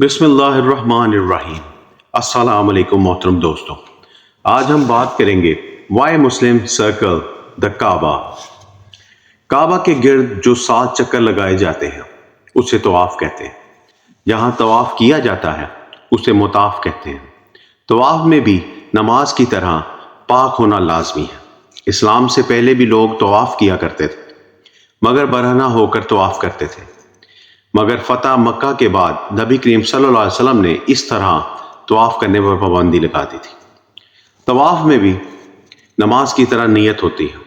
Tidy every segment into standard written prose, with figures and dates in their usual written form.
بسم اللہ الرحمن الرحیم۔ السلام علیکم محترم دوستوں، آج ہم بات کریں گے وائی مسلم سرکل دا کعبہ۔ کعبہ کے گرد جو 7 چکر لگائے جاتے ہیں اسے طواف کہتے ہیں۔ جہاں طواف کیا جاتا ہے اسے مطاف کہتے ہیں۔ طواف میں بھی نماز کی طرح پاک ہونا لازمی ہے۔ اسلام سے پہلے بھی لوگ طواف کیا کرتے تھے مگر برہنہ ہو کر طواف کرتے تھے، مگر فتح مکہ کے بعد نبی کریم صلی اللہ علیہ وسلم نے اس طرح طواف کرنے پر پابندی لگا دی تھی۔ طواف میں بھی نماز کی طرح نیت ہوتی ہے۔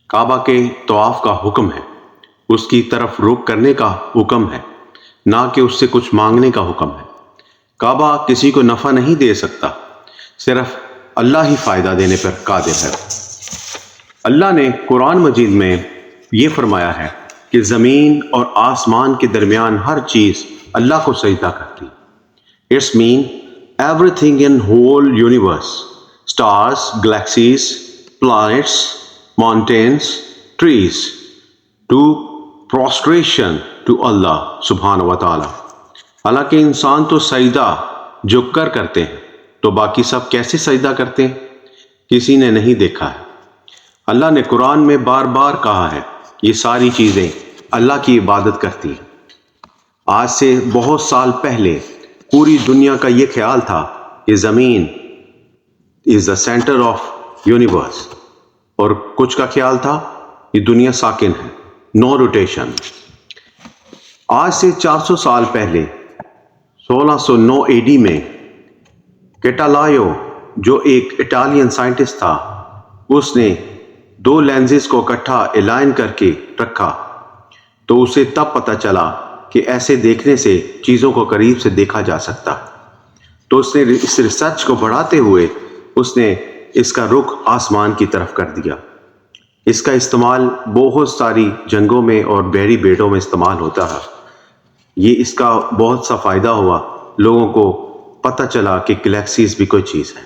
کعبہ کے طواف کا حکم ہے، اس کی طرف رخ کرنے کا حکم ہے، نہ کہ اس سے کچھ مانگنے کا حکم ہے۔ کعبہ کسی کو نفع نہیں دے سکتا، صرف اللہ ہی فائدہ دینے پر قادر ہے۔ اللہ نے قرآن مجید میں یہ فرمایا ہے کہ زمین اور آسمان کے درمیان ہر چیز اللہ کو سجدہ کرتی۔ It's mean everything in whole universe, stars, galaxies, plants, mountains, trees, to prostration to Allah سبحانہ و تعالی۔ حالانکہ انسان تو سجدہ جھک کر کرتے ہیں، تو باقی سب کیسے سجدہ کرتے ہیں؟ کسی نے نہیں دیکھا ہے۔ اللہ نے قرآن میں بار بار کہا ہے یہ ساری چیزیں اللہ کی عبادت کرتی ہیں۔ آج سے بہت سال پہلے پوری دنیا کا یہ خیال تھا کہ زمین از دا سینٹر آف یونیورس، اور کچھ کا خیال تھا یہ دنیا ساکن ہے، نو روٹیشن۔ آج سے 400 سال پہلے 1609 AD میں کیٹالائیو جو ایک اٹالین سائنٹسٹ تھا، اس نے 2 لینزز کو اکٹھا الائن کر کے رکھا، تو اسے تب پتہ چلا کہ ایسے دیکھنے سے چیزوں کو قریب سے دیکھا جا سکتا۔ تو اس نے اس ریسرچ کو بڑھاتے ہوئے اس نے اس کا رخ آسمان کی طرف کر دیا۔ اس کا استعمال بہت ساری جنگوں میں اور بحری بیڑوں میں استعمال ہوتا ہے۔ یہ اس کا بہت سا فائدہ ہوا، لوگوں کو پتہ چلا کہ گلیکسیز بھی کوئی چیز ہے۔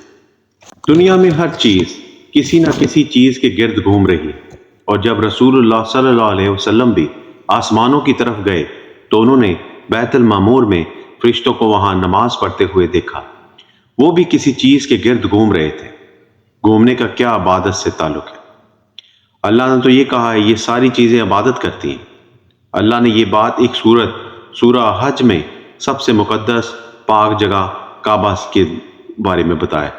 دنیا میں ہر چیز کسی نہ کسی چیز کے گرد گھوم رہی ہے، اور جب رسول اللہ صلی اللہ علیہ وسلم بھی آسمانوں کی طرف گئے تو انہوں نے بیت المعمور میں فرشتوں کو وہاں نماز پڑھتے ہوئے دیکھا۔ وہ بھی کسی چیز کے گرد گھوم رہے تھے۔ گھومنے کا کیا عبادت سے تعلق ہے؟ اللہ نے تو یہ کہا ہے یہ ساری چیزیں عبادت کرتی ہیں۔ اللہ نے یہ بات ایک سورہ حج میں سب سے مقدس پاک جگہ کعبہ کے بارے میں بتایا۔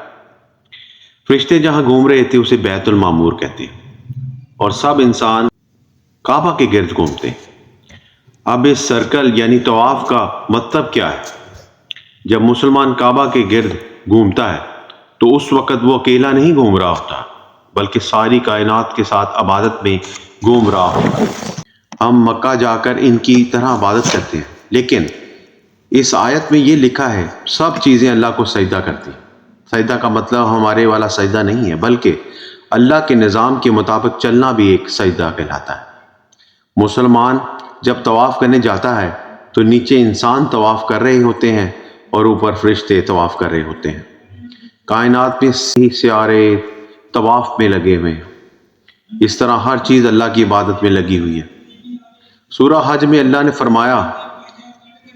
فرشتے جہاں گھوم رہے تھے اسے بیت المعمور کہتے ہیں، اور سب انسان کعبہ کے گرد گھومتے ہیں۔ اب اس سرکل یعنی طواف کا مطلب کیا ہے؟ جب مسلمان کعبہ کے گرد گھومتا ہے تو اس وقت وہ اکیلا نہیں گھوم رہا ہوتا، بلکہ ساری کائنات کے ساتھ عبادت میں گھوم رہا ہوتا ہے۔ ہم مکہ جا کر ان کی طرح عبادت کرتے ہیں، لیکن اس آیت میں یہ لکھا ہے سب چیزیں اللہ کو سجدہ کرتی ہیں۔ سجدہ کا مطلب ہمارے والا سجدہ نہیں ہے، بلکہ اللہ کے نظام کے مطابق چلنا بھی ایک سجدہ کہلاتا ہے۔ مسلمان جب طواف کرنے جاتا ہے تو نیچے انسان طواف کر رہے ہوتے ہیں اور اوپر فرشتے طواف کر رہے ہوتے ہیں۔ کائنات میں سیارے طواف میں لگے ہوئے ہیں۔ اس طرح ہر چیز اللہ کی عبادت میں لگی ہوئی ہے۔ سورہ حج میں اللہ نے فرمایا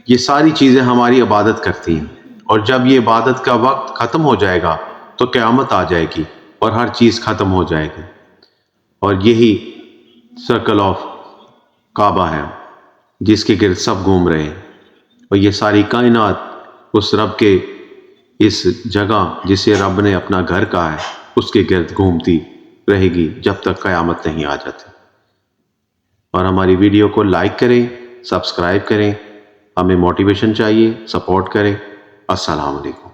یہ ساری چیزیں ہماری عبادت کرتی ہیں، اور جب یہ عبادت کا وقت ختم ہو جائے گا تو قیامت آ جائے گی اور ہر چیز ختم ہو جائے گی، اور یہی سرکل آف کعبہ ہے جس کے گرد سب گھوم رہے ہیں، اور یہ ساری کائنات اس رب کے اس جگہ جسے رب نے اپنا گھر کہا ہے اس کے گرد گھومتی رہے گی جب تک قیامت نہیں آ جاتی۔ اور ہماری ویڈیو کو لائک کریں، سبسکرائب کریں، ہمیں موٹیویشن چاہیے، سپورٹ کریں۔ السلام علیکم۔